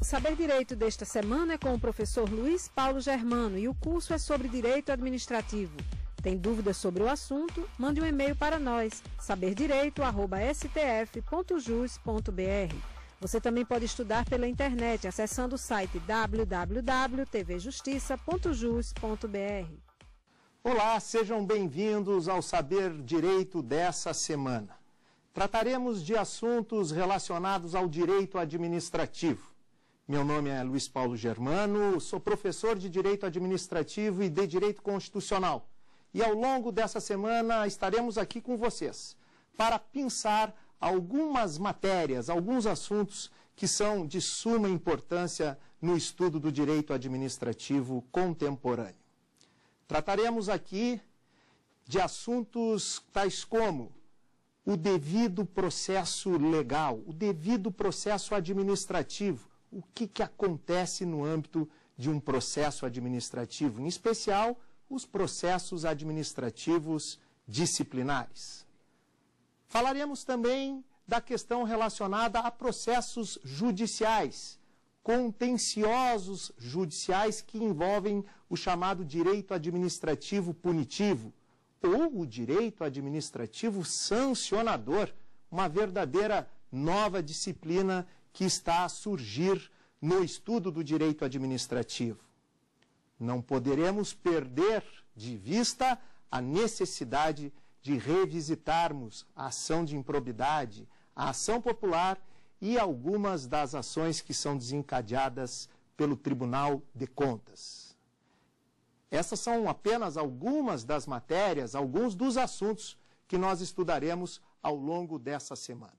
Saber Direito desta semana é com o professor Luiz Paulo Germano e o curso é sobre Direito Administrativo. Tem dúvidas sobre o assunto? Mande um e-mail para nós, saberdireito@stf.jus.br. Você também pode estudar pela internet acessando o site www.tvjustiça.jus.br. Olá, sejam bem-vindos ao Saber Direito dessa semana. Trataremos de assuntos relacionados ao direito administrativo. Meu nome é Luiz Paulo Germano, sou professor de Direito Administrativo e de Direito Constitucional. E ao longo dessa semana estaremos aqui com vocês para pensar algumas matérias, alguns assuntos que são de suma importância no estudo do direito administrativo contemporâneo. Trataremos aqui de assuntos tais como o devido processo legal, o devido processo administrativo, o que acontece no âmbito de um processo administrativo, em especial os processos administrativos disciplinares. Falaremos também da questão relacionada a processos judiciais, contenciosos judiciais que envolvem o chamado direito administrativo punitivo ou o direito administrativo sancionador, uma verdadeira nova disciplina que está a surgir no estudo do direito administrativo. Não poderemos perder de vista a necessidade de revisitarmos a ação de improbidade, a ação popular e algumas das ações que são desencadeadas pelo Tribunal de Contas. Essas são apenas algumas das matérias, alguns dos assuntos que nós estudaremos ao longo dessa semana.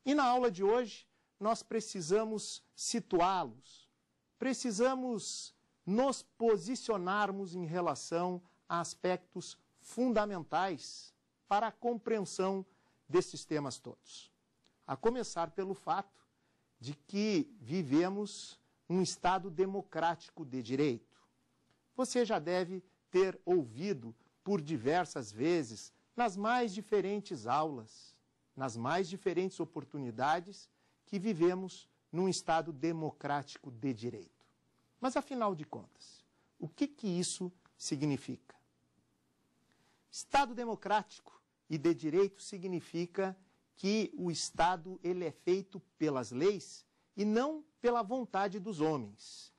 E na aula de hoje, nós precisamos situá-los, precisamos nos posicionarmos em relação a aspectos fundamentais para a compreensão desses temas todos. A começar pelo fato de que vivemos um Estado democrático de direito. Você já deve ter ouvido por diversas vezes, nas mais diferentes aulas, nas mais diferentes oportunidades, que vivemos num Estado democrático de direito. Mas, afinal de contas, o que isso significa? Estado democrático e de direito significa que o Estado ele é feito pelas leis e não pela vontade dos homens.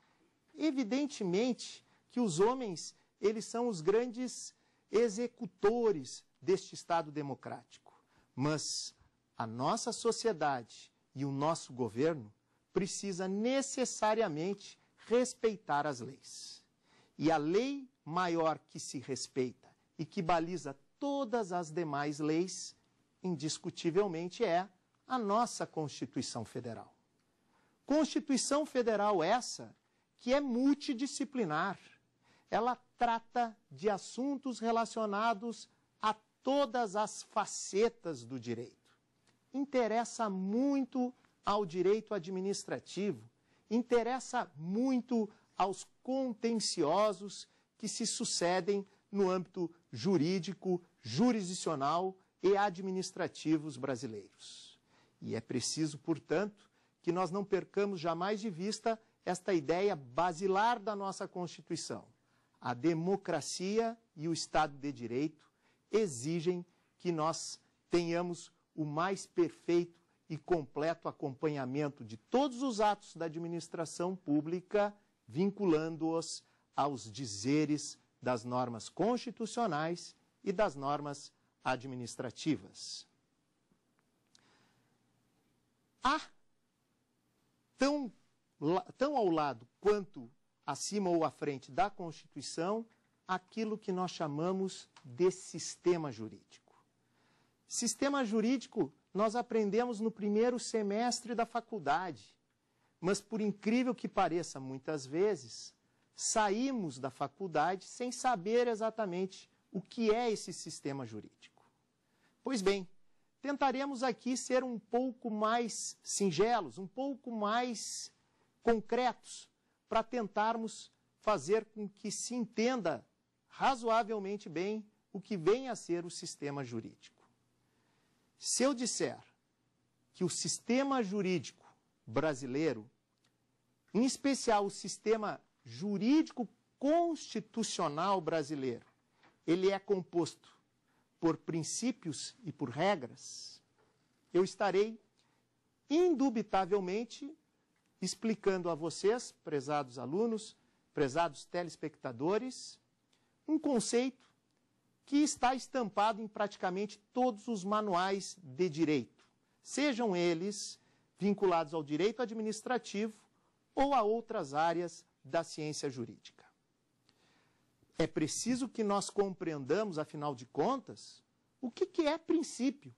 Evidentemente que os homens eles são os grandes executores deste Estado democrático, mas a nossa sociedade e o nosso governo precisa necessariamente respeitar as leis. E a lei maior que se respeita e que baliza todas as demais leis, indiscutivelmente é a nossa Constituição Federal. Constituição Federal essa que é multidisciplinar. Ela trata de assuntos relacionados a todas as facetas do direito. Interessa muito ao direito administrativo, interessa muito aos contenciosos que se sucedem no âmbito jurídico, jurisdicional e administrativos brasileiros. E é preciso, portanto, que nós não percamos jamais de vista esta ideia basilar da nossa Constituição. A democracia e o Estado de Direito exigem que nós tenhamos o mais perfeito e completo acompanhamento de todos os atos da administração pública, vinculando-os aos dizeres das normas constitucionais e das normas administrativas. Há, tão ao lado quanto acima ou à frente da Constituição, aquilo que nós chamamos de sistema jurídico. Sistema jurídico nós aprendemos no primeiro semestre da faculdade, mas por incrível que pareça, muitas vezes, saímos da faculdade sem saber exatamente o que é esse sistema jurídico. Pois bem, tentaremos aqui ser um pouco mais singelos, um pouco mais concretos, para tentarmos fazer com que se entenda razoavelmente bem o que vem a ser o sistema jurídico. Se eu disser que o sistema jurídico brasileiro em especial o sistema jurídico constitucional brasileiro, ele é composto por princípios e por regras, eu estarei indubitavelmente explicando a vocês, prezados alunos, prezados telespectadores, um conceito que está estampado em praticamente todos os manuais de direito, sejam eles vinculados ao direito administrativo ou a outras áreas da ciência jurídica. É preciso que nós compreendamos, afinal de contas, o que é princípio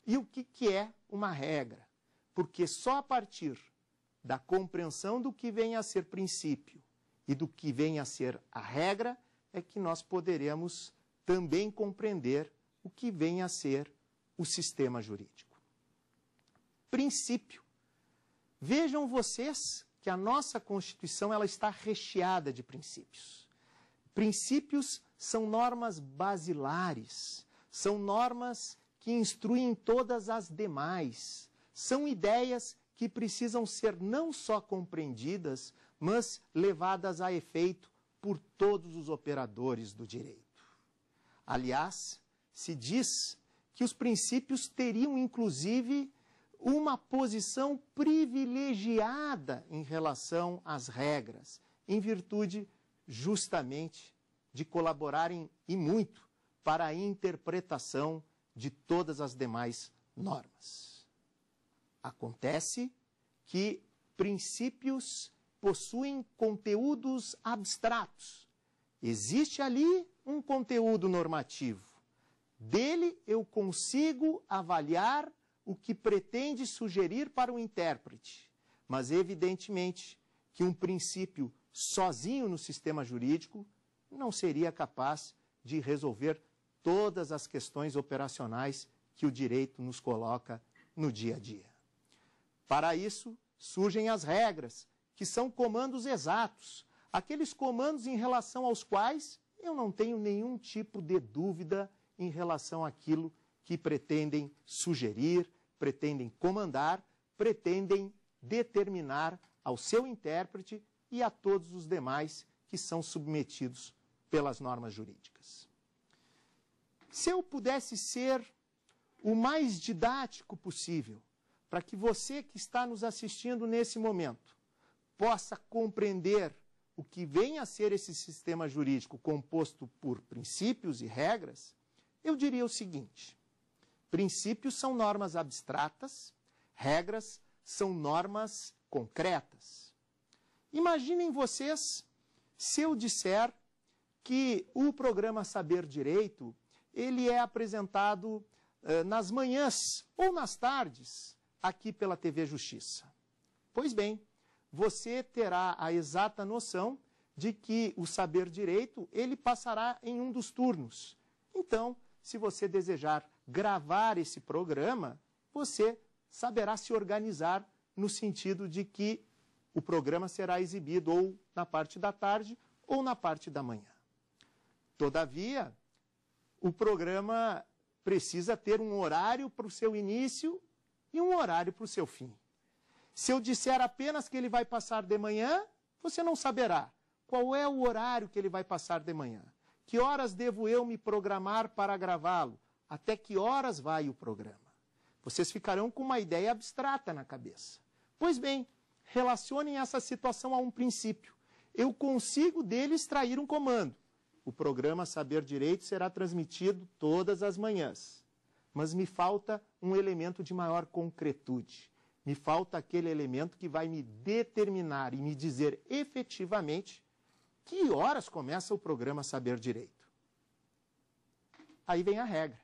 e o que é uma regra, porque só a partir da compreensão do que vem a ser princípio e do que vem a ser a regra é que nós poderemos também compreender o que vem a ser o sistema jurídico. Princípio. Vejam vocês que a nossa Constituição ela está recheada de princípios. Princípios são normas basilares, são normas que instruem todas as demais, são ideias que precisam ser não só compreendidas, mas levadas a efeito por todos os operadores do direito. Aliás, se diz que os princípios teriam, inclusive, uma posição privilegiada em relação às regras, em virtude, justamente, de colaborarem, e muito, para a interpretação de todas as demais normas. Acontece que princípios possuem conteúdos abstratos. Existe ali um conteúdo normativo. Dele eu consigo avaliar o que pretende sugerir para o intérprete. Mas, evidentemente, que um princípio sozinho no sistema jurídico não seria capaz de resolver todas as questões operacionais que o direito nos coloca no dia a dia. Para isso, surgem as regras, que são comandos exatos, aqueles comandos em relação aos quais eu não tenho nenhum tipo de dúvida em relação àquilo que pretendem sugerir, pretendem comandar, pretendem determinar ao seu intérprete e a todos os demais que são submetidos pelas normas jurídicas. Se eu pudesse ser o mais didático possível, para que você que está nos assistindo nesse momento possa compreender o que vem a ser esse sistema jurídico composto por princípios e regras, eu diria o seguinte: princípios são normas abstratas, regras são normas concretas. Imaginem vocês se eu disser que o programa Saber Direito ele é apresentado nas manhãs ou nas tardes aqui pela TV Justiça. Pois bem, você terá a exata noção de que o Saber Direito ele passará em um dos turnos. Então, se você desejar gravar esse programa, você saberá se organizar no sentido de que o programa será exibido ou na parte da tarde ou na parte da manhã. Todavia, o programa precisa ter um horário para o seu início e um horário para o seu fim. Se eu disser apenas que ele vai passar de manhã, você não saberá qual é o horário que ele vai passar de manhã. Que horas devo eu me programar para gravá-lo? Até que horas vai o programa? Vocês ficarão com uma ideia abstrata na cabeça. Pois bem, relacionem essa situação a um princípio. Eu consigo dele extrair um comando. O programa Saber Direito será transmitido todas as manhãs. Mas me falta um elemento de maior concretude. Me falta aquele elemento que vai me determinar e me dizer efetivamente que horas começa o programa Saber Direito. Aí vem a regra.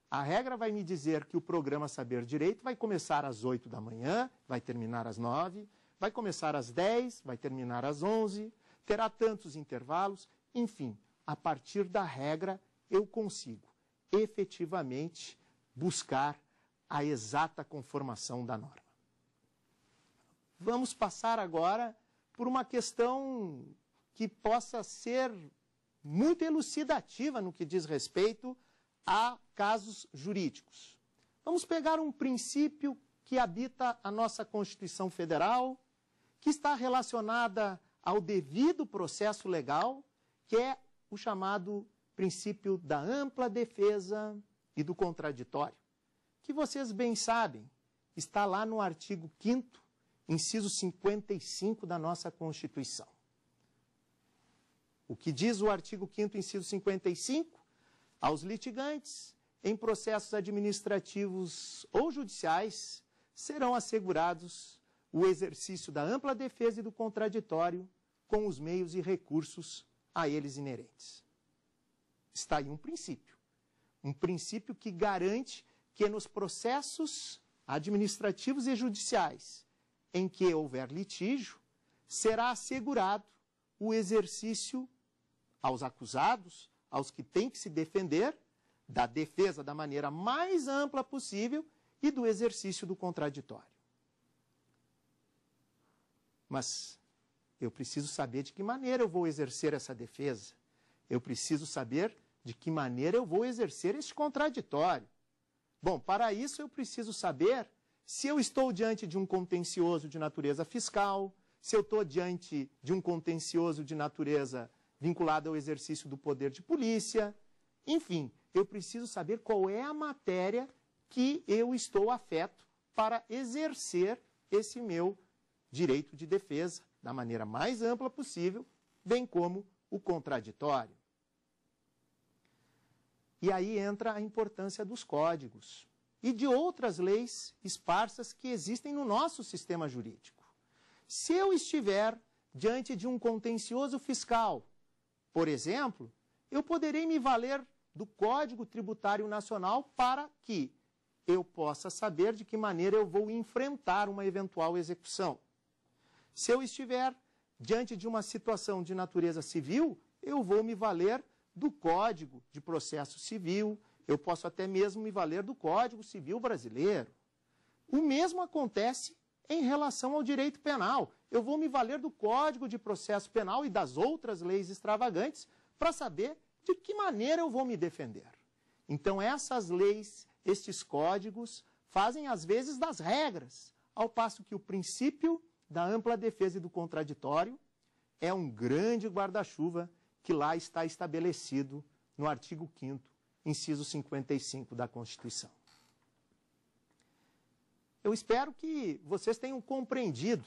A regra vai me dizer que o programa Saber Direito vai começar às 8 da manhã, vai terminar às 9, vai começar às 10, vai terminar às 11, terá tantos intervalos, enfim, a partir da regra eu consigo efetivamente buscar a exata conformação da norma. Vamos passar agora por uma questão que possa ser muito elucidativa no que diz respeito a casos jurídicos. Vamos pegar um princípio que habita a nossa Constituição Federal, que está relacionada ao devido processo legal, que é o chamado princípio da ampla defesa e do contraditório, que vocês bem sabem, está lá no artigo 5º, inciso 55 da nossa Constituição. O que diz o artigo 5º, inciso 55? Aos litigantes, em processos administrativos ou judiciais, serão assegurados o exercício da ampla defesa e do contraditório com os meios e recursos a eles inerentes. Está aí um princípio que garante que nos processos administrativos e judiciais em que houver litígio, será assegurado o exercício aos acusados, aos que têm que se defender, da defesa da maneira mais ampla possível e do exercício do contraditório. Mas eu preciso saber de que maneira eu vou exercer essa defesa. Eu preciso saber de que maneira eu vou exercer esse contraditório. Bom, para isso eu preciso saber se eu estou diante de um contencioso de natureza fiscal, se eu estou diante de um contencioso de natureza vinculado ao exercício do poder de polícia. Enfim, eu preciso saber qual é a matéria que eu estou afeto para exercer esse meu direito de defesa da maneira mais ampla possível, bem como o contraditório. E aí entra a importância dos códigos e de outras leis esparsas que existem no nosso sistema jurídico. Se eu estiver diante de um contencioso fiscal, por exemplo, eu poderei me valer do Código Tributário Nacional para que eu possa saber de que maneira eu vou enfrentar uma eventual execução. Se eu estiver diante de uma situação de natureza civil, eu vou me valer do Código de Processo Civil, eu posso até mesmo me valer do Código Civil Brasileiro. O mesmo acontece em relação ao direito penal. Eu vou me valer do Código de Processo Penal e das outras leis extravagantes para saber de que maneira eu vou me defender. Então, essas leis, estes códigos, fazem às vezes das regras, ao passo que o princípio da ampla defesa e do contraditório é um grande guarda-chuva que lá está estabelecido no artigo 5º, inciso 55 da Constituição. Eu espero que vocês tenham compreendido,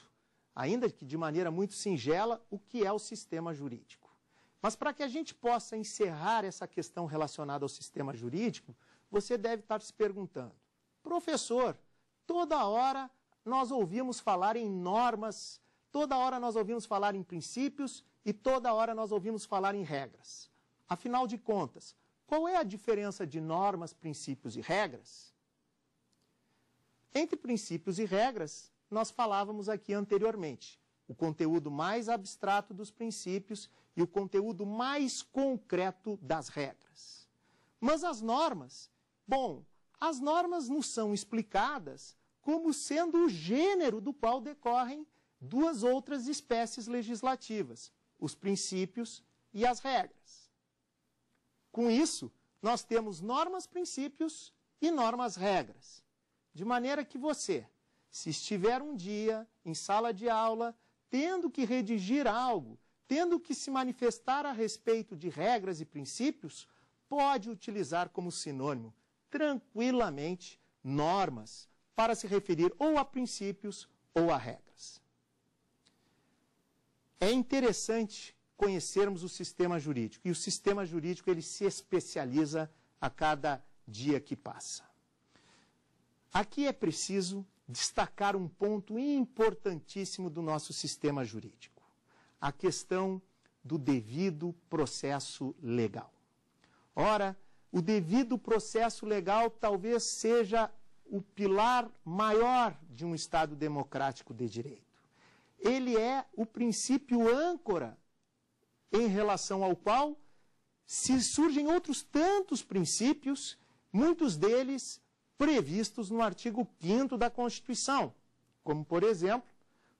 ainda que de maneira muito singela, o que é o sistema jurídico. Mas para que a gente possa encerrar essa questão relacionada ao sistema jurídico, você deve estar se perguntando: professor, toda hora nós ouvimos falar em normas, toda hora nós ouvimos falar em princípios e toda hora nós ouvimos falar em regras. Afinal de contas, qual é a diferença de normas, princípios e regras? Entre princípios e regras, nós falávamos aqui anteriormente, o conteúdo mais abstrato dos princípios e o conteúdo mais concreto das regras. Mas as normas, bom, as normas nos são explicadas como sendo o gênero do qual decorrem duas outras espécies legislativas, os princípios e as regras. Com isso, nós temos normas, princípios e normas, regras. De maneira que você, se estiver um dia em sala de aula, tendo que redigir algo, tendo que se manifestar a respeito de regras e princípios, pode utilizar como sinônimo, tranquilamente, normas, para se referir ou a princípios ou a regras. É interessante conhecermos o sistema jurídico, e o sistema jurídico ele se especializa a cada dia que passa. Aqui é preciso destacar um ponto importantíssimo do nosso sistema jurídico, a questão do devido processo legal. Ora, o devido processo legal talvez seja o pilar maior de um Estado democrático de direito. Ele é o princípio âncora em relação ao qual se surgem outros tantos princípios, muitos deles previstos no artigo 5º da Constituição, como, por exemplo,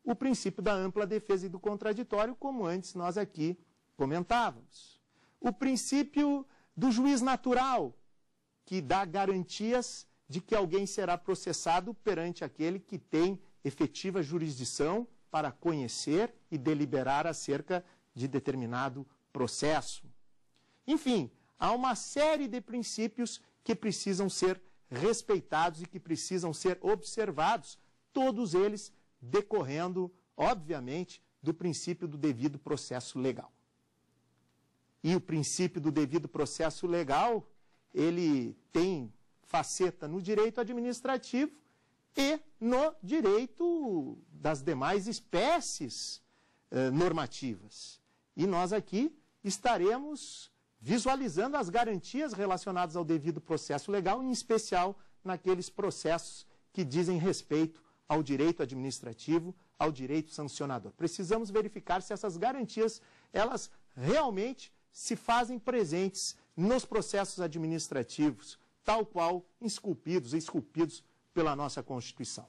o princípio da ampla defesa e do contraditório, como antes nós aqui comentávamos. O princípio do juiz natural, que dá garantias de que alguém será processado perante aquele que tem efetiva jurisdição para conhecer e deliberar acerca de determinado processo. Enfim, há uma série de princípios que precisam ser respeitados e que precisam ser observados, todos eles decorrendo, obviamente, do princípio do devido processo legal. E o princípio do devido processo legal, ele tem faceta no direito administrativo e no direito das demais espécies normativas. E nós aqui estaremos visualizando as garantias relacionadas ao devido processo legal, em especial naqueles processos que dizem respeito ao direito administrativo, ao direito sancionador. Precisamos verificar se essas garantias, elas realmente se fazem presentes nos processos administrativos, tal qual esculpidos pela nossa Constituição.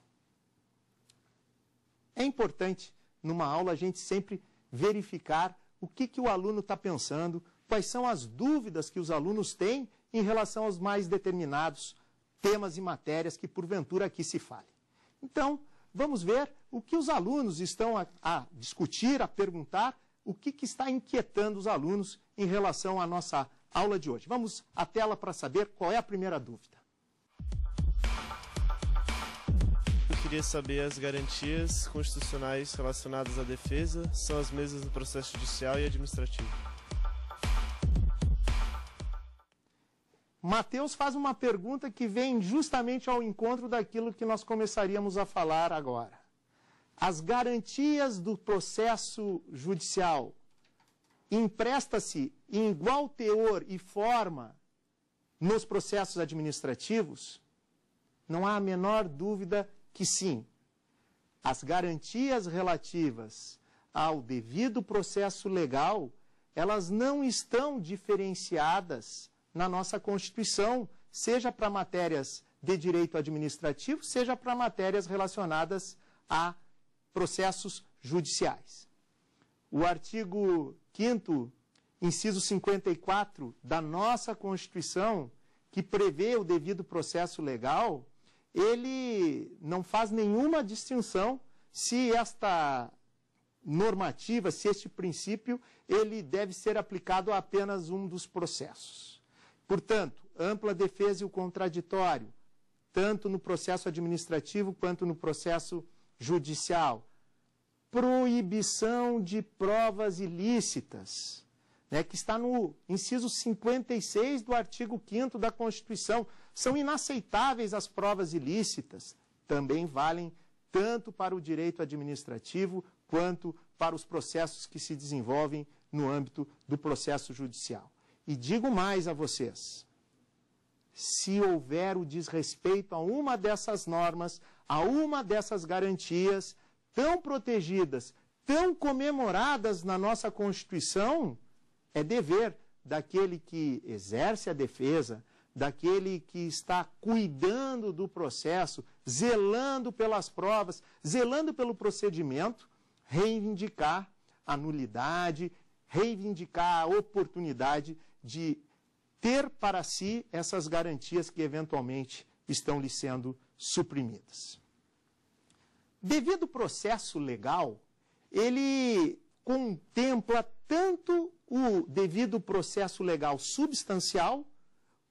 É importante, numa aula, a gente sempre verificar o que o aluno está pensando, quais são as dúvidas que os alunos têm em relação aos mais determinados temas e matérias que, porventura, aqui se fale. Então, vamos ver o que os alunos estão a discutir, a perguntar, o que está inquietando os alunos em relação à nossa aula de hoje. Vamos à tela para saber qual é a primeira dúvida. Eu queria saber as garantias constitucionais relacionadas à defesa são as mesmas no processo judicial e administrativo. Mateus faz uma pergunta que vem justamente ao encontro daquilo que nós começaríamos a falar agora. As garantias do processo judicial empresta-se em igual teor e forma nos processos administrativos? Não há a menor dúvida que sim. As garantias relativas ao devido processo legal, elas não estão diferenciadas na nossa Constituição, seja para matérias de direito administrativo, seja para matérias relacionadas a processos judiciais. O artigo 5º, inciso 54 da nossa Constituição, que prevê o devido processo legal, ele não faz nenhuma distinção se esta normativa, se este princípio, ele deve ser aplicado a apenas um dos processos. Portanto, ampla defesa e o contraditório, tanto no processo administrativo quanto no processo judicial. Proibição de provas ilícitas, né, que está no inciso 56 do artigo 5º da Constituição. São inaceitáveis as provas ilícitas. Também valem tanto para o direito administrativo quanto para os processos que se desenvolvem no âmbito do processo judicial. E digo mais a vocês, se houver o desrespeito a uma dessas normas, a uma dessas garantias, tão protegidas, tão comemoradas na nossa Constituição, é dever daquele que exerce a defesa, daquele que está cuidando do processo, zelando pelas provas, zelando pelo procedimento, reivindicar a nulidade, reivindicar a oportunidade de ter para si essas garantias que eventualmente estão lhe sendo suprimidas. Devido processo legal, ele contempla tanto o devido processo legal substancial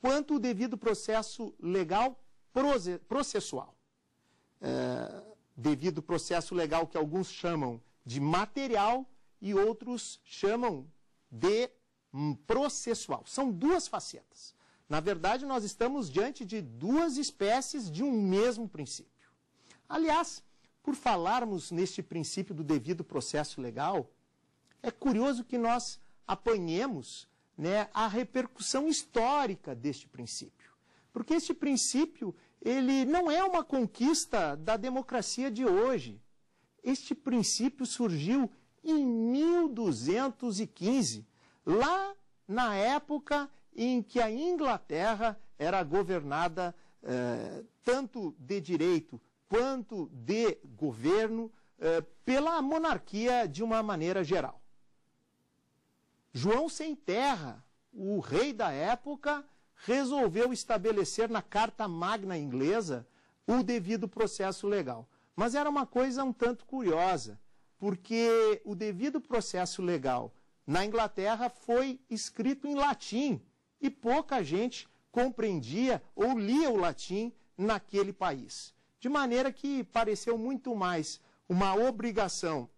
quanto o devido processo legal processual. Devido processo legal que alguns chamam de material e outros chamam de processual. São duas facetas. Na verdade, nós estamos diante de duas espécies de um mesmo princípio. Aliás, por falarmos neste princípio do devido processo legal, é curioso que nós apanhemos, né, a repercussão histórica deste princípio. Porque este princípio, ele não é uma conquista da democracia de hoje. Este princípio surgiu em 1215, lá na época em que a Inglaterra era governada tanto de direito quanto de governo pela monarquia de uma maneira geral. João Sem Terra, o rei da época, resolveu estabelecer na Carta Magna inglesa o devido processo legal. Mas era uma coisa um tanto curiosa. porque o devido processo legal na Inglaterra foi escrito em latim e pouca gente compreendia ou lia o latim naquele país. De maneira que pareceu muito mais uma obrigação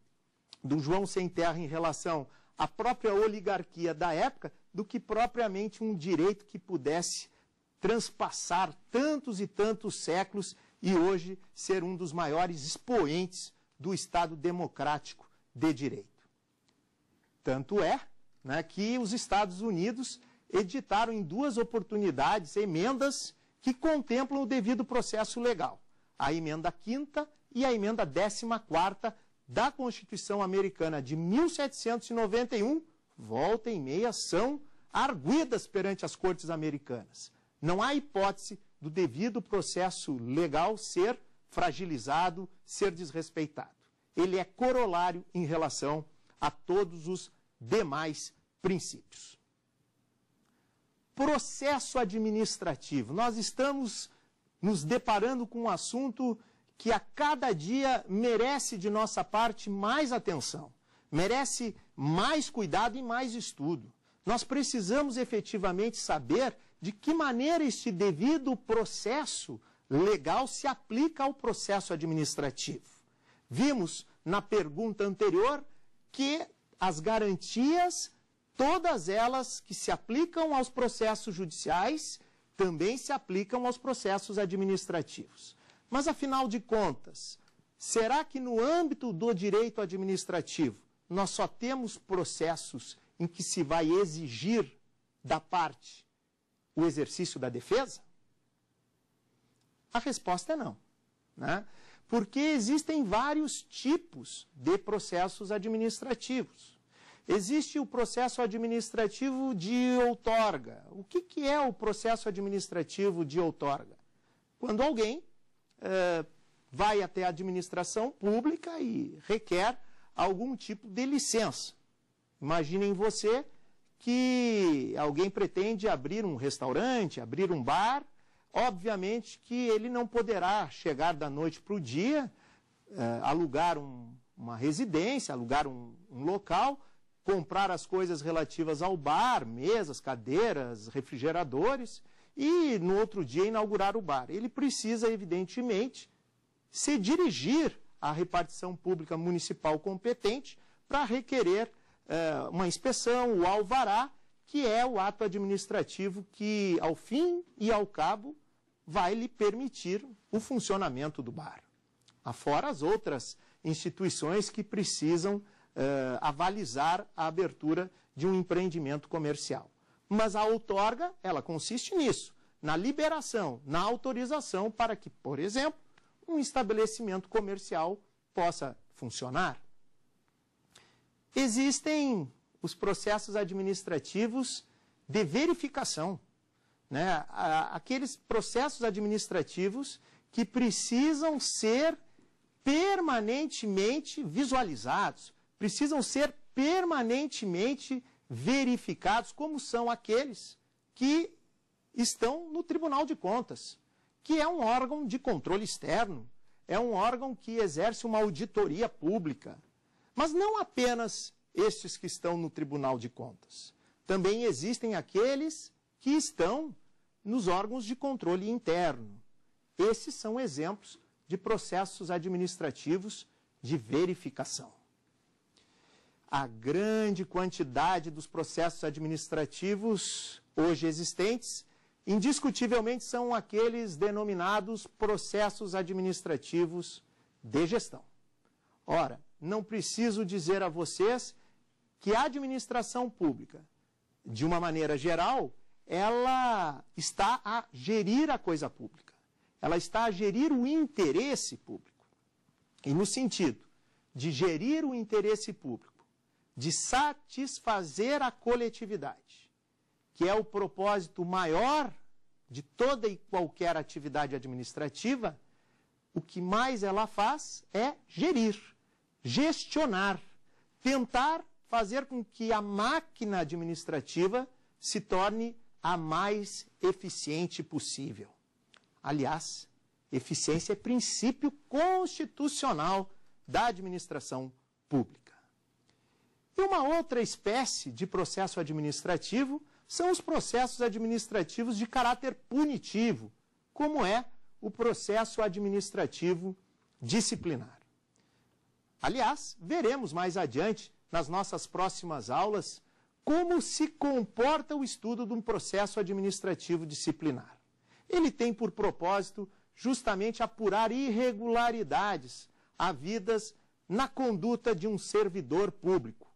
do João Sem Terra em relação à própria oligarquia da época do que propriamente um direito que pudesse transpassar tantos e tantos séculos e hoje ser um dos maiores expoentes do Estado democrático de direito. Tanto é, né, que os Estados Unidos editaram em 2 oportunidades emendas que contemplam o devido processo legal. A emenda 5ª e a emenda 14ª da Constituição Americana de 1791, volta e meia, são arguidas perante as cortes americanas. Não há hipótese do devido processo legal ser fragilizado, ser desrespeitado. Ele é corolário em relação a todos os demais princípios. Processo administrativo. Nós estamos nos deparando com um assunto que a cada dia merece de nossa parte mais atenção, merece mais cuidado e mais estudo. Nós precisamos efetivamente saber de que maneira este devido processo legal se aplica ao processo administrativo. Vimos na pergunta anterior que as garantias, todas elas que se aplicam aos processos judiciais, também se aplicam aos processos administrativos. Mas, afinal de contas, será que no âmbito do direito administrativo nós só temos processos em que se vai exigir da parte o exercício da defesa? A resposta é não, né? Porque existem vários tipos de processos administrativos. Existe o processo administrativo de outorga. O que é o processo administrativo de outorga? Quando alguém vai até a administração pública e requer algum tipo de licença. Imaginem você que alguém pretende abrir um restaurante, abrir um bar. Obviamente que ele não poderá chegar da noite para o dia, alugar uma residência, alugar um local, comprar as coisas relativas ao bar, mesas, cadeiras, refrigeradores, e no outro dia inaugurar o bar. Ele precisa, evidentemente, se dirigir à repartição pública municipal competente para requerer uma inspeção, o alvará, que é o ato administrativo que, ao fim e ao cabo, vai lhe permitir o funcionamento do bar. Afora as outras instituições que precisam avalizar a abertura de um empreendimento comercial. Mas a outorga, ela consiste nisso, na liberação, na autorização para que, por exemplo, um estabelecimento comercial possa funcionar. Existem os processos administrativos de verificação, né? Aqueles processos administrativos que precisam ser permanentemente visualizados, precisam ser permanentemente verificados, como são aqueles que estão no Tribunal de Contas, que é um órgão de controle externo, é um órgão que exerce uma auditoria pública. Mas não apenas estes que estão no Tribunal de Contas. Também existem aqueles que estão nos órgãos de controle interno. Esses são exemplos de processos administrativos de verificação. A grande quantidade dos processos administrativos hoje existentes, indiscutivelmente, são aqueles denominados processos administrativos de gestão. Ora, não preciso dizer a vocês que a administração pública, de uma maneira geral, ela está a gerir a coisa pública. Ela está a gerir o interesse público. E no sentido de gerir o interesse público, de satisfazer a coletividade, que é o propósito maior de toda e qualquer atividade administrativa, o que mais ela faz é gerir, gestionar, tentar fazer com que a máquina administrativa se torne a mais eficiente possível. Aliás, eficiência é princípio constitucional da administração pública. E uma outra espécie de processo administrativo são os processos administrativos de caráter punitivo, como é o processo administrativo disciplinar. Aliás, veremos mais adiante, nas nossas próximas aulas, como se comporta o estudo de um processo administrativo disciplinar. Ele tem por propósito justamente apurar irregularidades havidas na conduta de um servidor público.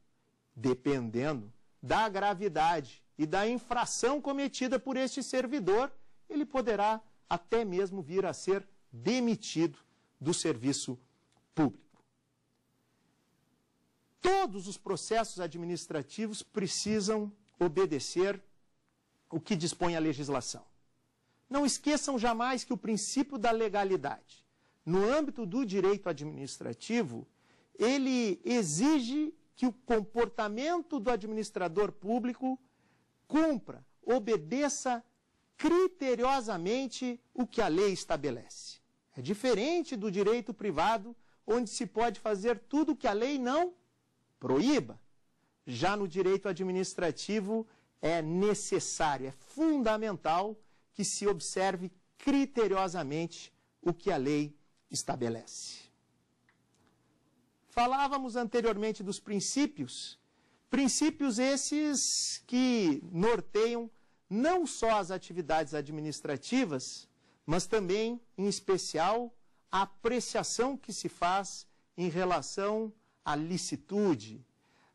Dependendo da gravidade e da infração cometida por este servidor, ele poderá até mesmo vir a ser demitido do serviço público. Todos os processos administrativos precisam obedecer o que dispõe a legislação. Não esqueçam jamais que o princípio da legalidade, no âmbito do direito administrativo, ele exige que o comportamento do administrador público cumpra, obedeça criteriosamente o que a lei estabelece. É diferente do direito privado, onde se pode fazer tudo o que a lei não proíba. Já no direito administrativo é necessário, é fundamental que se observe criteriosamente o que a lei estabelece. Falávamos anteriormente dos princípios, princípios esses que norteiam não só as atividades administrativas, mas também, em especial, a apreciação que se faz em relação à licitude,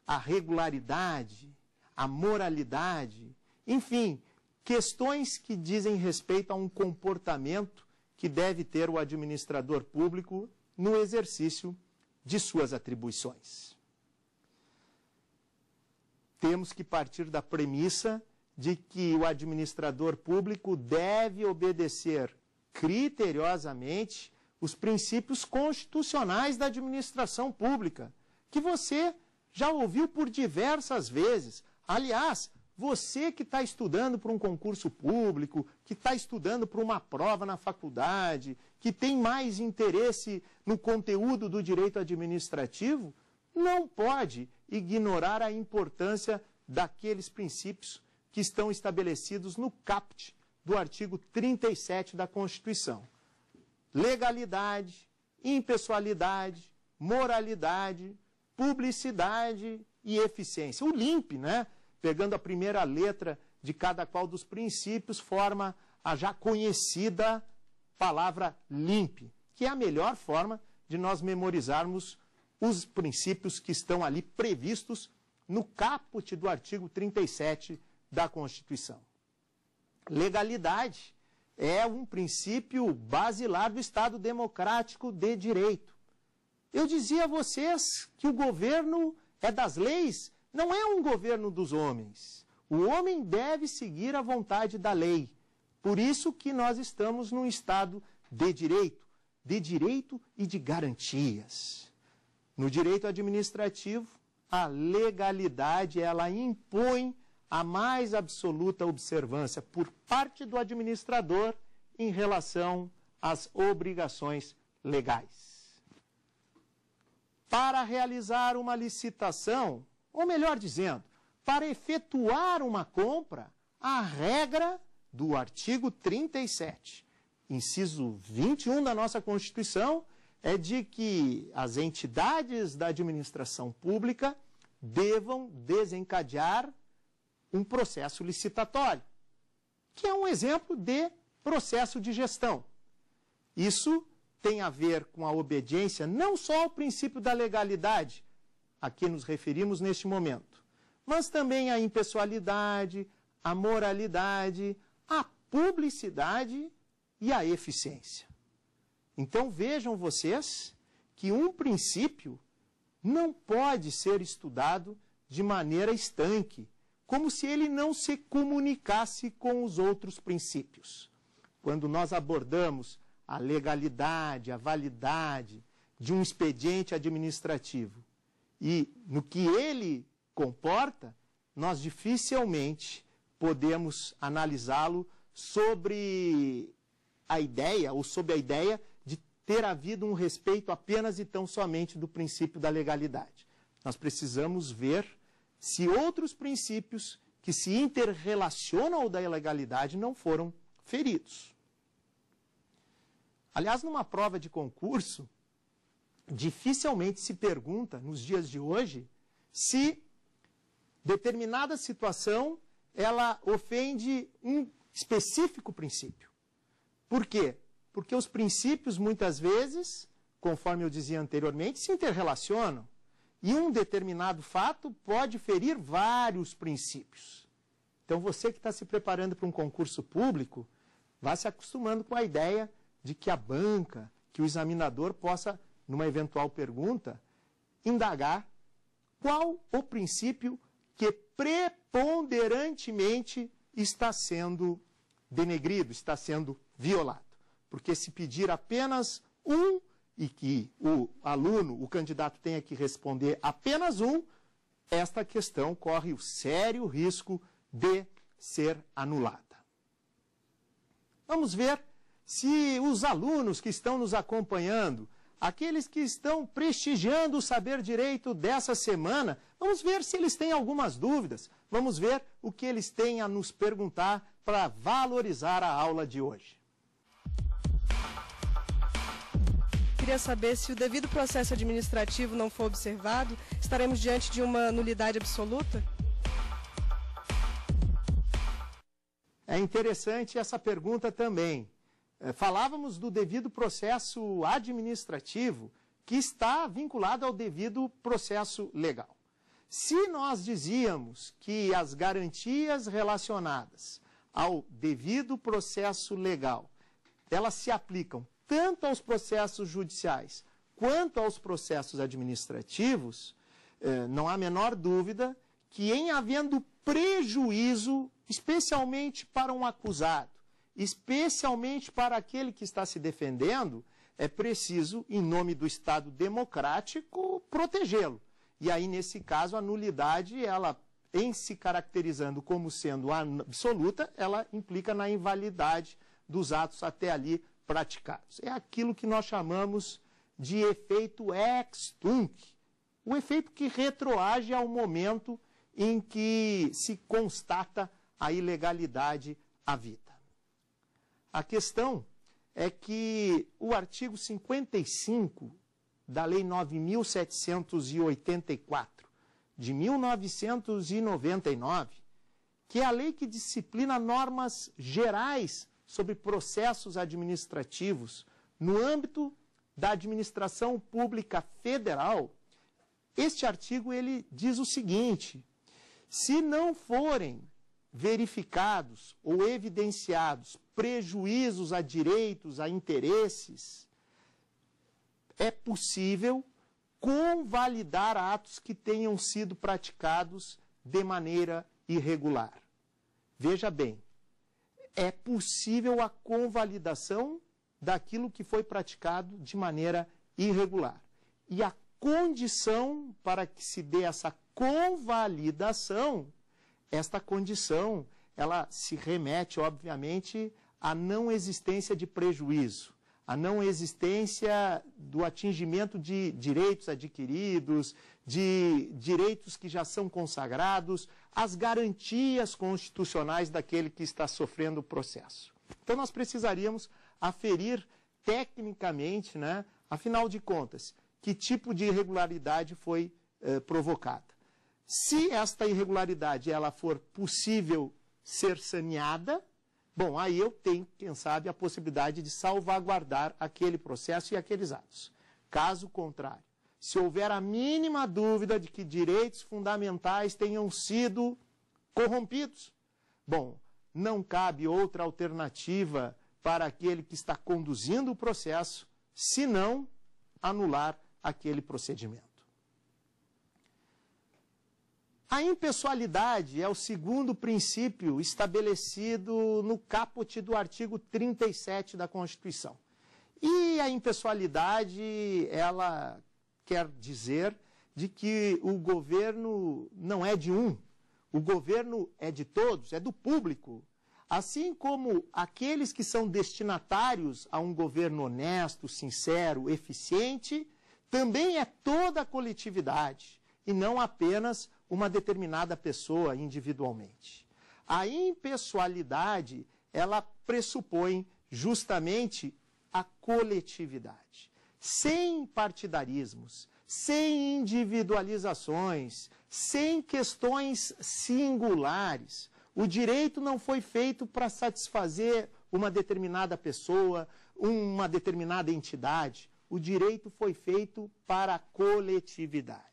à regularidade, à moralidade, enfim, questões que dizem respeito a um comportamento que deve ter o administrador público no exercício de suas atribuições. Temos que partir da premissa de que o administrador público deve obedecer criteriosamente os princípios constitucionais da administração pública, que você já ouviu por diversas vezes. Aliás, você que está estudando para um concurso público, que está estudando para uma prova na faculdade, que tem mais interesse no conteúdo do direito administrativo, não pode ignorar a importância daqueles princípios que estão estabelecidos no caput do artigo 37 da Constituição. Legalidade, impessoalidade, moralidade, publicidade e eficiência. O LIMP, né? Pegando a primeira letra de cada qual dos princípios, forma a já conhecida palavra LIMP, que é a melhor forma de nós memorizarmos os princípios que estão ali previstos no caput do artigo 37 da Constituição. Legalidade é um princípio basilar do Estado democrático de direito. Eu dizia a vocês que o governo é das leis, não é um governo dos homens. O homem deve seguir a vontade da lei. Por isso que nós estamos num Estado de direito e de garantias. No direito administrativo, a legalidade, ela impõe a mais absoluta observância por parte do administrador em relação às obrigações legais. Para realizar uma licitação, ou melhor dizendo, para efetuar uma compra, a regra do artigo 37, inciso 21 da nossa Constituição, é de que as entidades da administração pública devam desencadear um processo licitatório, que é um exemplo de processo de gestão. Isso tem a ver com a obediência não só ao princípio da legalidade, a que nos referimos neste momento, mas também à impessoalidade, à moralidade, à publicidade e à eficiência. Então vejam vocês que um princípio não pode ser estudado de maneira estanque, como se ele não se comunicasse com os outros princípios. Quando nós abordamos a legalidade, a validade de um expediente administrativo e no que ele comporta, nós dificilmente podemos analisá-lo sobre a ideia, ou sob a ideia de ter havido um respeito apenas e tão somente do princípio da legalidade. Nós precisamos ver se outros princípios que se interrelacionam ao da ilegalidade não foram feridos. Aliás, numa prova de concurso, dificilmente se pergunta, nos dias de hoje, se determinada situação ela ofende um específico princípio. Por quê? Porque os princípios, muitas vezes, conforme eu dizia anteriormente, se interrelacionam. E um determinado fato pode ferir vários princípios. Então, você que está se preparando para um concurso público, vá se acostumando com a ideia de que a banca, que o examinador possa, numa eventual pergunta, indagar qual o princípio que preponderantemente está sendo denegrido, está sendo violado. Porque se pedir apenas um e que o aluno, o candidato tenha que responder apenas um, esta questão corre o sério risco de ser anulada. Vamos ver se os alunos que estão nos acompanhando, aqueles que estão prestigiando o Saber Direito dessa semana, vamos ver se eles têm algumas dúvidas, vamos ver o que eles têm a nos perguntar para valorizar a aula de hoje. Queria saber se o devido processo administrativo não for observado, estaremos diante de uma nulidade absoluta? É interessante essa pergunta também. Falávamos do devido processo administrativo que está vinculado ao devido processo legal. Se nós dizíamos que as garantias relacionadas ao devido processo legal, elas se aplicam tanto aos processos judiciais quanto aos processos administrativos, não há a menor dúvida que, em havendo prejuízo, especialmente para um acusado, especialmente para aquele que está se defendendo, é preciso, em nome do Estado democrático, protegê-lo. E aí, nesse caso, a nulidade, ela, em se caracterizando como sendo absoluta, ela implica na invalidade dos atos até ali praticados. É aquilo que nós chamamos de efeito ex tunc, o efeito que retroage ao momento em que se constata a ilegalidade havida. A questão é que o artigo 55 da Lei 9.784, de 1999, que é a lei que disciplina normas gerais sobre processos administrativos no âmbito da administração pública federal, este artigo ele diz o seguinte: se não forem verificados ou evidenciados prejuízos a direitos, a interesses, é possível convalidar atos que tenham sido praticados de maneira irregular. Veja bem, é possível a convalidação daquilo que foi praticado de maneira irregular. E a condição para que se dê essa convalidação, esta condição, ela se remete, obviamente, à não existência de prejuízo, à não existência do atingimento de direitos adquiridos, de direitos que já são consagrados, as garantias constitucionais daquele que está sofrendo o processo. Então, nós precisaríamos aferir tecnicamente, né, afinal de contas, que tipo de irregularidade foi provocada. Se esta irregularidade ela for possível ser saneada, bom, aí eu tenho, quem sabe, a possibilidade de salvaguardar aquele processo e aqueles atos. Caso contrário, se houver a mínima dúvida de que direitos fundamentais tenham sido corrompidos, bom, não cabe outra alternativa para aquele que está conduzindo o processo, senão anular aquele procedimento. A impessoalidade é o segundo princípio estabelecido no caput do artigo 37 da Constituição. E a impessoalidade, ela quer dizer de que o governo não é de um, o governo é de todos, é do público. assim como aqueles que são destinatários a um governo honesto, sincero, eficiente, também é toda a coletividade, e não apenas uma determinada pessoa individualmente. A impessoalidade, ela pressupõe justamente a coletividade. Sem partidarismos, sem individualizações, sem questões singulares. O direito não foi feito para satisfazer uma determinada pessoa, uma determinada entidade. O direito foi feito para a coletividade.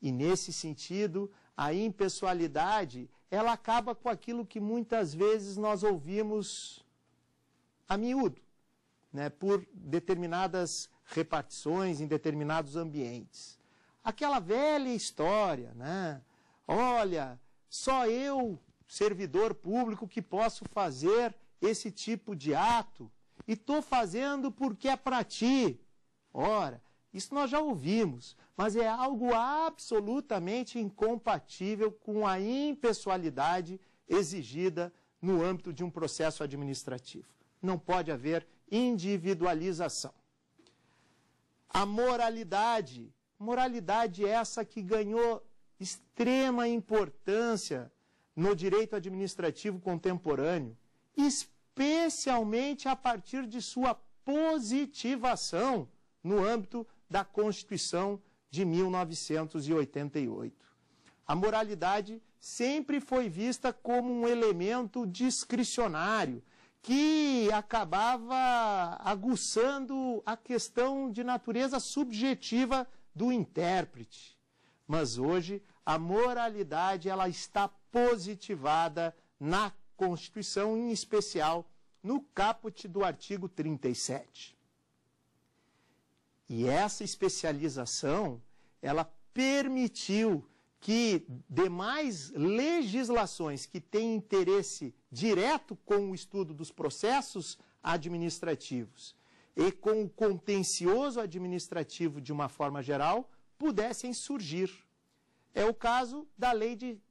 E nesse sentido, a impessoalidade, ela acaba com aquilo que muitas vezes nós ouvimos a miúdo, né, por determinadas repartições em determinados ambientes. Aquela velha história, né? Olha, só eu, servidor público, que posso fazer esse tipo de ato, e estou fazendo porque é para ti. Ora, isso nós já ouvimos, mas é algo absolutamente incompatível com a impessoalidade exigida no âmbito de um processo administrativo. Não pode haver individualização. A moralidade essa que ganhou extrema importância no direito administrativo contemporâneo, especialmente a partir de sua positivação no âmbito da Constituição de 1988. A moralidade sempre foi vista como um elemento discricionário que acabava aguçando a questão de natureza subjetiva do intérprete. Mas hoje a moralidade ela está positivada na Constituição, em especial no caput do artigo 37. E essa especialização, ela permitiu que demais legislações que têm interesse direto com o estudo dos processos administrativos e com o contencioso administrativo de uma forma geral, pudessem surgir. É o caso da Lei de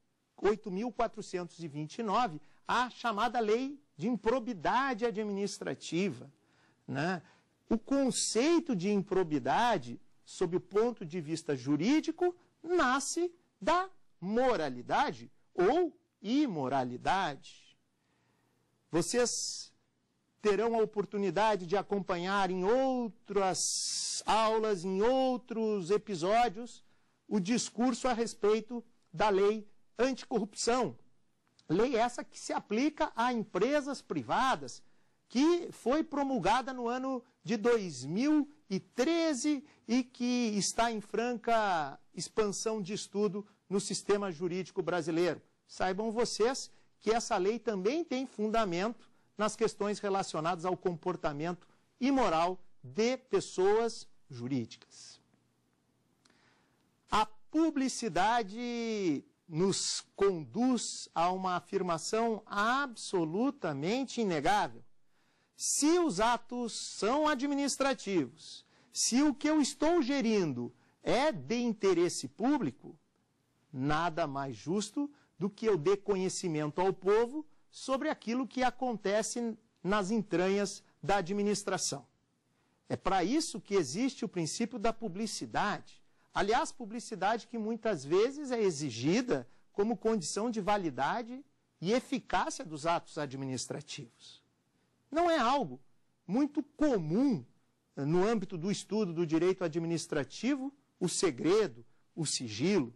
8.429, a chamada Lei de Improbidade Administrativa, né? O conceito de improbidade, sob o ponto de vista jurídico, nasce da moralidade ou imoralidade. Vocês terão a oportunidade de acompanhar em outras aulas, em outros episódios, o discurso a respeito da lei anticorrupção. Lei essa que se aplica a empresas privadas, que foi promulgada no ano de 2013 e que está em franca expansão de estudo no sistema jurídico brasileiro. Saibam vocês que essa lei também tem fundamento nas questões relacionadas ao comportamento imoral de pessoas jurídicas. A publicidade nos conduz a uma afirmação absolutamente inegável. Se os atos são administrativos, se o que eu estou gerindo é de interesse público, nada mais justo do que eu dê conhecimento ao povo sobre aquilo que acontece nas entranhas da administração. É para isso que existe o princípio da publicidade. Aliás, publicidade que muitas vezes é exigida como condição de validade e eficácia dos atos administrativos. Não é algo muito comum no âmbito do estudo do direito administrativo, o segredo, o sigilo.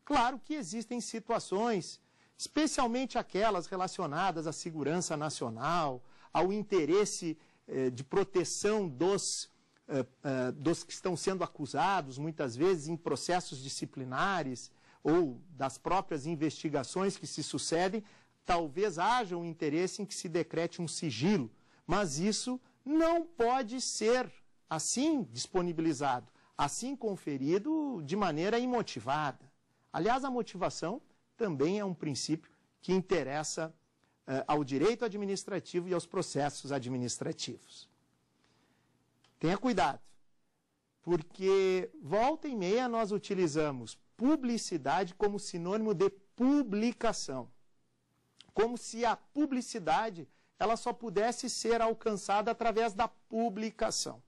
Claro que existem situações, especialmente aquelas relacionadas à segurança nacional, ao interesse de proteção dos que estão sendo acusados, muitas vezes em processos disciplinares, ou das próprias investigações que se sucedem, talvez haja um interesse em que se decrete um sigilo, mas isso não pode ser assim disponibilizado, assim conferido de maneira imotivada. Aliás, a motivação também é um princípio que interessa ao direito administrativo e aos processos administrativos. Tenha cuidado, porque volta e meia nós utilizamos publicidade como sinônimo de publicação. como se a publicidade ela só pudesse ser alcançada através da publicação.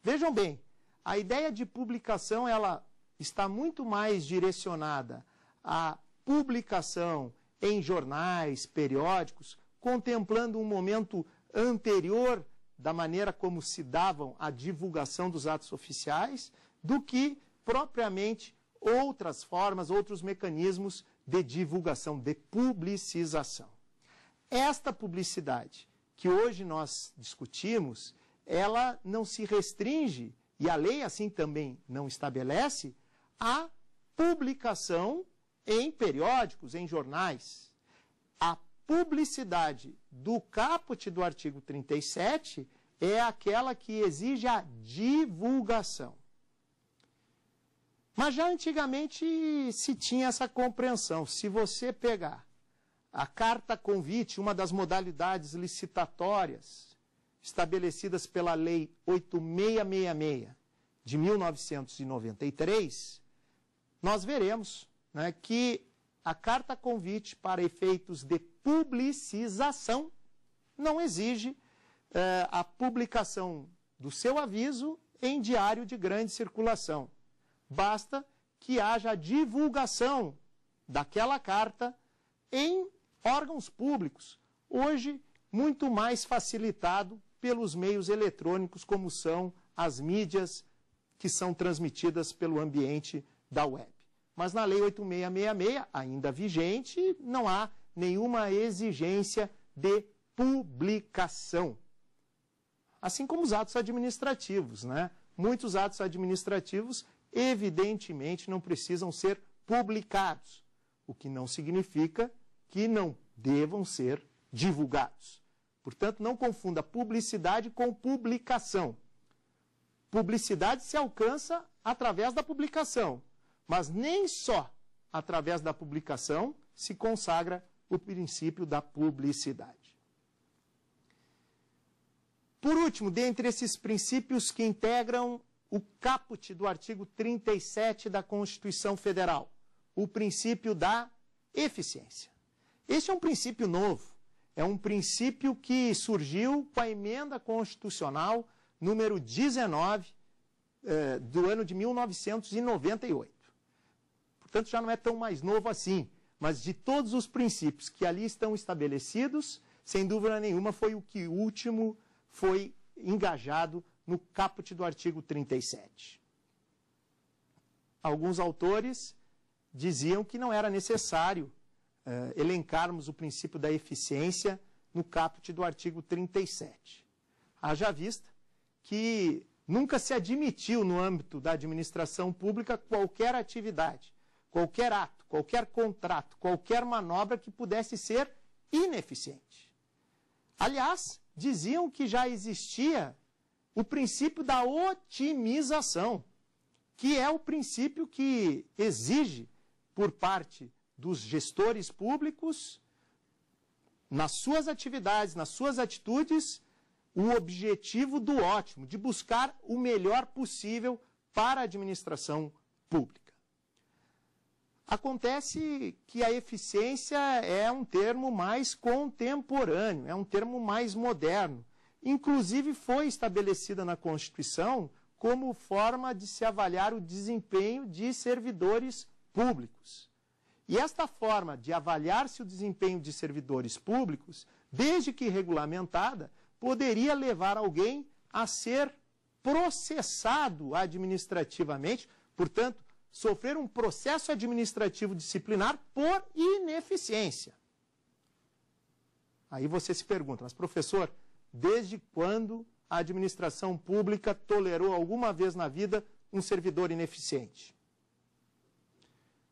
Vejam bem, a ideia de publicação ela está muito mais direcionada à publicação em jornais, periódicos, contemplando um momento anterior da maneira como se davam a divulgação dos atos oficiais, do que propriamente outras formas, outros mecanismos de divulgação, de publicização. Esta publicidade que hoje nós discutimos, ela não se restringe, e a lei assim também não estabelece, à publicação em periódicos, em jornais. A publicidade do caput do artigo 37 é aquela que exige a divulgação. Mas já antigamente se tinha essa compreensão. Se você pegar a carta convite, uma das modalidades licitatórias estabelecidas pela Lei 8666 de 1993, nós veremos, né, que a carta convite para efeitos de publicização não exige a publicação do seu aviso em diário de grande circulação. Basta que haja a divulgação daquela carta em órgãos públicos, hoje muito mais facilitado pelos meios eletrônicos, como são as mídias que são transmitidas pelo ambiente da web. Mas na Lei 8666, ainda vigente, não há nenhuma exigência de publicação. Assim como os atos administrativos, né? Muitos atos administrativos, evidentemente, não precisam ser publicados, o que não significa que não devam ser divulgados. Portanto, não confunda publicidade com publicação. Publicidade se alcança através da publicação, mas nem só através da publicação se consagra o princípio da publicidade. Por último, dentre esses princípios que integram o caput do artigo 37 da Constituição Federal, o princípio da eficiência. Este é um princípio novo, é um princípio que surgiu com a emenda constitucional número 19 do ano de 1998. Portanto, já não é tão mais novo assim, mas de todos os princípios que ali estão estabelecidos, sem dúvida nenhuma, foi o que último foi engajado no caput do artigo 37. Alguns autores diziam que não era necessário elencarmos o princípio da eficiência no caput do artigo 37. Haja vista que nunca se admitiu no âmbito da administração pública qualquer atividade, qualquer ato, qualquer contrato, qualquer manobra que pudesse ser ineficiente. Aliás, diziam que já existia o princípio da otimização, que é o princípio que exige por parte dos gestores públicos, nas suas atividades, nas suas atitudes, o objetivo do ótimo, de buscar o melhor possível para a administração pública. Acontece que a eficiência é um termo mais contemporâneo, é um termo mais moderno. Inclusive foi estabelecida na Constituição como forma de se avaliar o desempenho de servidores públicos. E esta forma de avaliar-se o desempenho de servidores públicos, desde que regulamentada, poderia levar alguém a ser processado administrativamente, portanto, sofrer um processo administrativo disciplinar por ineficiência. Aí você se pergunta, mas professor, desde quando a administração pública tolerou alguma vez na vida um servidor ineficiente?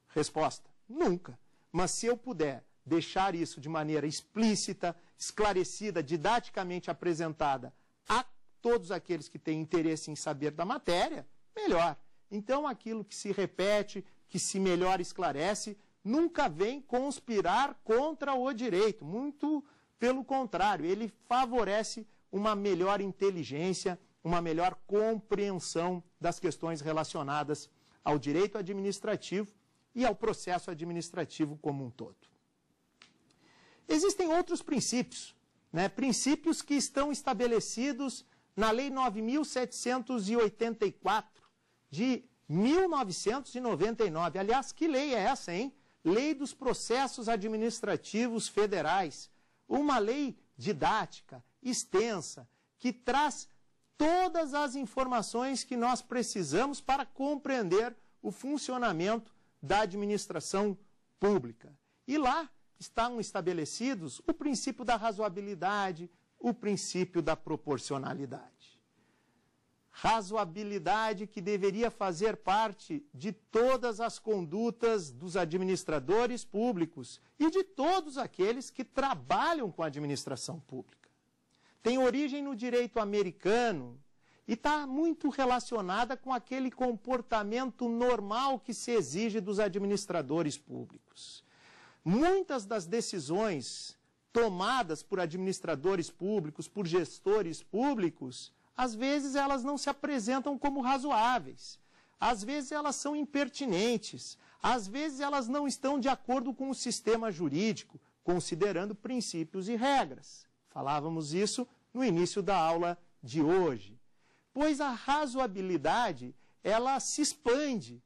Resposta: nunca. Mas se eu puder deixar isso de maneira explícita, esclarecida, didaticamente apresentada a todos aqueles que têm interesse em saber da matéria, melhor. Então, aquilo que se repete, que se melhor esclarece, nunca vem conspirar contra o direito. Muito pelo contrário, ele favorece uma melhor inteligência, uma melhor compreensão das questões relacionadas ao direito administrativo e ao processo administrativo como um todo. Existem outros princípios, né? Princípios que estão estabelecidos na Lei 9.784 de 1999. Aliás, que lei é essa, hein? Lei dos Processos Administrativos Federais. Uma lei didática, extensa, que traz todas as informações que nós precisamos para compreender o funcionamento da administração pública. E lá estão estabelecidos o princípio da razoabilidade, o princípio da proporcionalidade. Razoabilidade que deveria fazer parte de todas as condutas dos administradores públicos e de todos aqueles que trabalham com a administração pública. Tem origem no direito americano e está muito relacionada com aquele comportamento normal que se exige dos administradores públicos. Muitas das decisões tomadas por administradores públicos, por gestores públicos, às vezes elas não se apresentam como razoáveis, às vezes elas são impertinentes, às vezes elas não estão de acordo com o sistema jurídico, considerando princípios e regras. Falávamos isso no início da aula de hoje. Pois a razoabilidade, ela se expande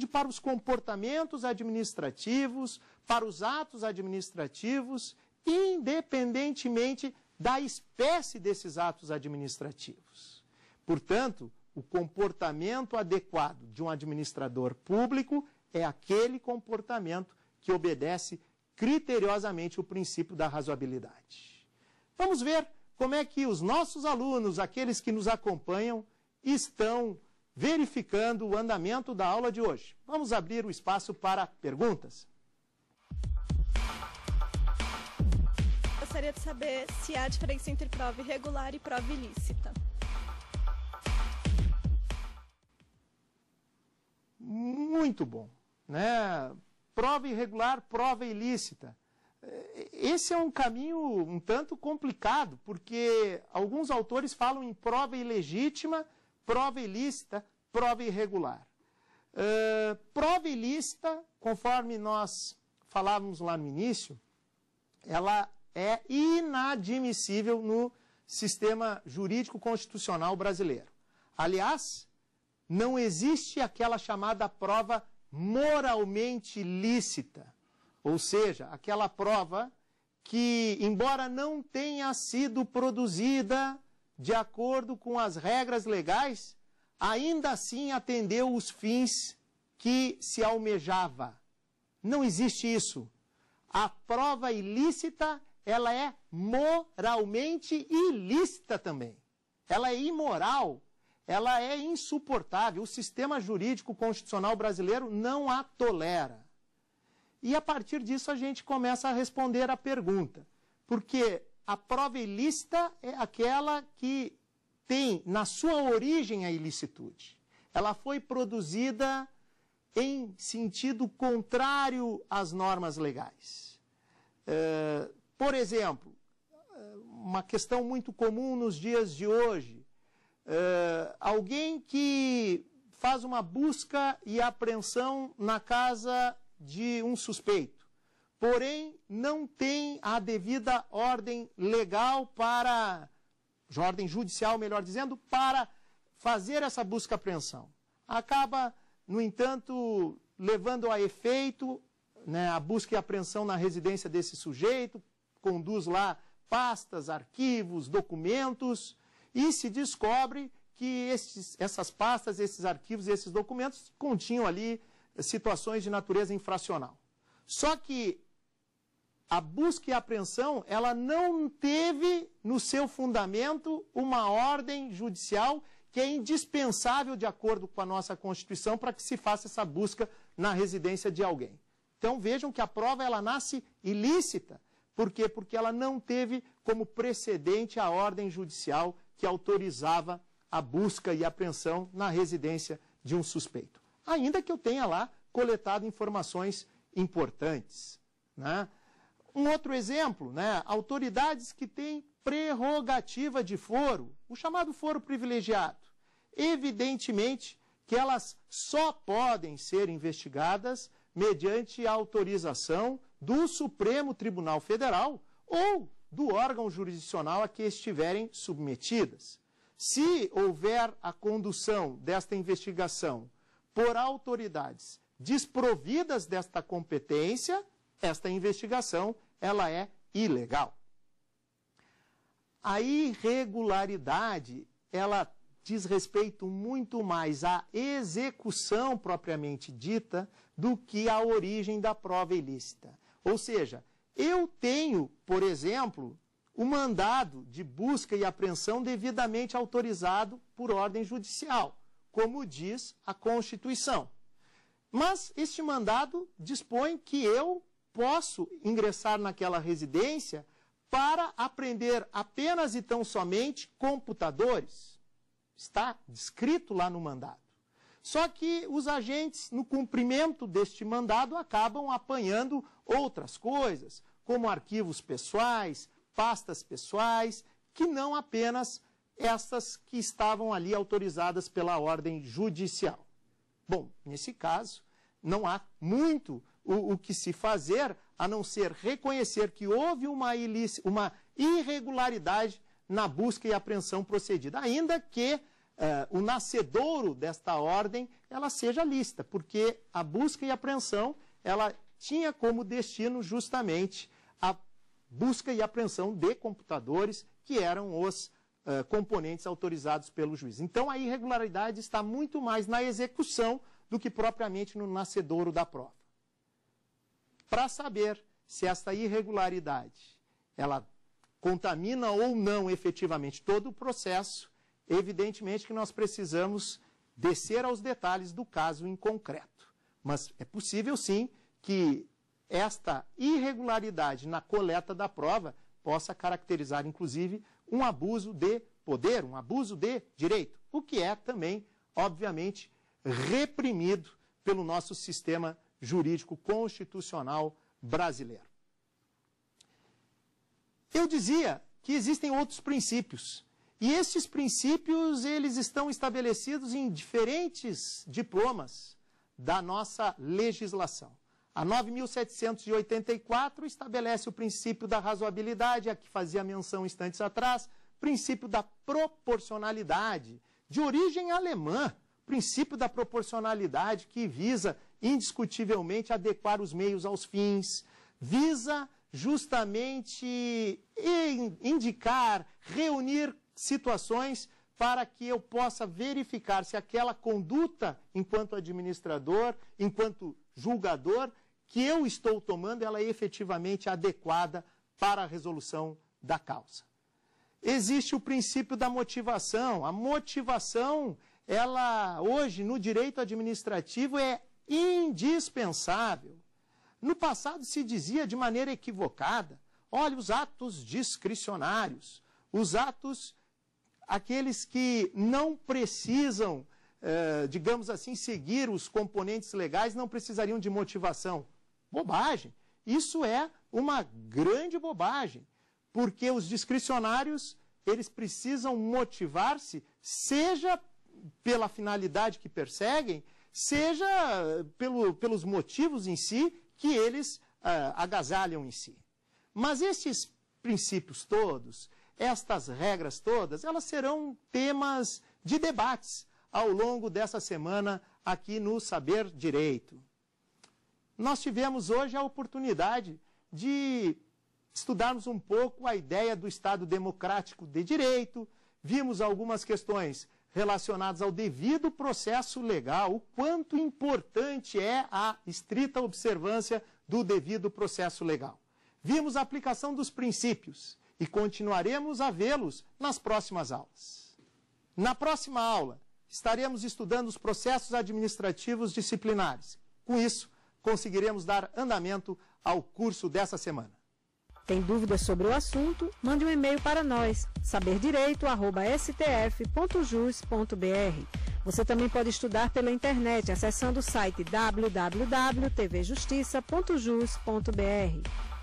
para os comportamentos administrativos, para os atos administrativos, independentemente da espécie desses atos administrativos. Portanto, o comportamento adequado de um administrador público é aquele comportamento que obedece criteriosamente o princípio da razoabilidade. Vamos ver como é que os nossos alunos, aqueles que nos acompanham, estão verificando o andamento da aula de hoje. Vamos abrir o espaço para perguntas. Gostaria de saber se há diferença entre prova irregular e prova ilícita. Muito bom, né? Prova irregular, prova ilícita. Esse é um caminho um tanto complicado, porque alguns autores falam em prova ilegítima, prova ilícita, prova irregular. Prova ilícita, conforme nós falávamos lá no início, ela é inadmissível no sistema jurídico constitucional brasileiro. Aliás, não existe aquela chamada prova moralmente lícita, ou seja, aquela prova que, embora não tenha sido produzida de acordo com as regras legais, ainda assim atendeu os fins que se almejava. Não existe isso. A prova ilícita, ela é moralmente ilícita também. Ela é imoral, ela é insuportável. O sistema jurídico constitucional brasileiro não a tolera. E a partir disso a gente começa a responder a pergunta. Porque a prova ilícita é aquela que tem na sua origem a ilicitude. Ela foi produzida em sentido contrário às normas legais. Por exemplo, uma questão muito comum nos dias de hoje, alguém que faz uma busca e apreensão na casa de um suspeito, porém não tem a devida ordem legal para, ordem judicial, melhor dizendo, para fazer essa busca e apreensão. Acaba, no entanto, levando a efeito, né, a busca e apreensão na residência desse sujeito, conduz lá pastas, arquivos, documentos, e se descobre que essas pastas, esses arquivos, esses documentos continham ali situações de natureza infracional. Só que a busca e a apreensão, ela não teve no seu fundamento uma ordem judicial que é indispensável de acordo com a nossa Constituição para que se faça essa busca na residência de alguém. Então vejam que a prova ela nasce ilícita. Por quê? Porque ela não teve como precedente a ordem judicial que autorizava a busca e apreensão na residência de um suspeito. Ainda que eu tenha lá coletado informações importantes, né? Um outro exemplo, né? Autoridades que têm prerrogativa de foro, o chamado foro privilegiado. Evidentemente que elas só podem ser investigadas mediante a autorização do Supremo Tribunal Federal ou do órgão jurisdicional a que estiverem submetidas. Se houver a condução desta investigação por autoridades desprovidas desta competência, esta investigação ela é ilegal. A irregularidade, ela diz respeito muito mais à execução propriamente dita do que à origem da prova ilícita. Ou seja, eu tenho, por exemplo, o mandado de busca e apreensão devidamente autorizado por ordem judicial, como diz a Constituição. Mas este mandado dispõe que eu posso ingressar naquela residência para apreender apenas e tão somente computadores. Está descrito lá no mandado. Só que os agentes, no cumprimento deste mandado, acabam apanhando outras coisas, como arquivos pessoais, pastas pessoais, que não apenas essas que estavam ali autorizadas pela ordem judicial. Bom, nesse caso, não há muito o que se fazer, a não ser reconhecer que houve uma irregularidade na busca e apreensão procedida, ainda que o nascedouro desta ordem ela seja lícita, porque a busca e apreensão ela tinha como destino justamente a busca e apreensão de computadores que eram os componentes autorizados pelo juiz. Então a irregularidade está muito mais na execução do que propriamente no nascedouro da prova. Para saber se esta irregularidade ela contamina ou não efetivamente todo o processo, evidentemente que nós precisamos descer aos detalhes do caso em concreto. Mas é possível sim que esta irregularidade na coleta da prova possa caracterizar inclusive um abuso de poder, um abuso de direito, o que é também, obviamente, reprimido pelo nosso sistema jurídico constitucional brasileiro. Eu dizia que existem outros princípios, e esses princípios eles estão estabelecidos em diferentes diplomas da nossa legislação. A 9.784 estabelece o princípio da razoabilidade, a que fazia menção instantes atrás, princípio da proporcionalidade, de origem alemã, princípio da proporcionalidade que visa indiscutivelmente adequar os meios aos fins, visa justamente indicar, reunir situações para que eu possa verificar se aquela conduta enquanto administrador, enquanto julgador, que eu estou tomando, ela é efetivamente adequada para a resolução da causa. Existe o princípio da motivação. A motivação, ela hoje no direito administrativo é indispensável. No passado se dizia de maneira equivocada, olha, os atos discricionários, os atos, aqueles que não precisam, digamos assim, seguir os componentes legais, não precisariam de motivação. Bobagem. Isso é uma grande bobagem, porque os discricionários, eles precisam motivar-se, seja pela finalidade que perseguem, seja pelos motivos em si que eles agasalham em si. Mas esses princípios todos, estas regras todas, elas serão temas de debates ao longo dessa semana aqui no Saber Direito. Nós tivemos hoje a oportunidade de estudarmos um pouco a ideia do Estado democrático de direito, vimos algumas questões relacionadas ao devido processo legal, o quanto importante é a estrita observância do devido processo legal. Vimos a aplicação dos princípios e continuaremos a vê-los nas próximas aulas. Na próxima aula, estaremos estudando os processos administrativos disciplinares. Com isso, conseguiremos dar andamento ao curso dessa semana. Tem dúvidas sobre o assunto? Mande um e-mail para nós, saberdireito@stf.jus.br. Você também pode estudar pela internet acessando o site www.tvjustiça.jus.br.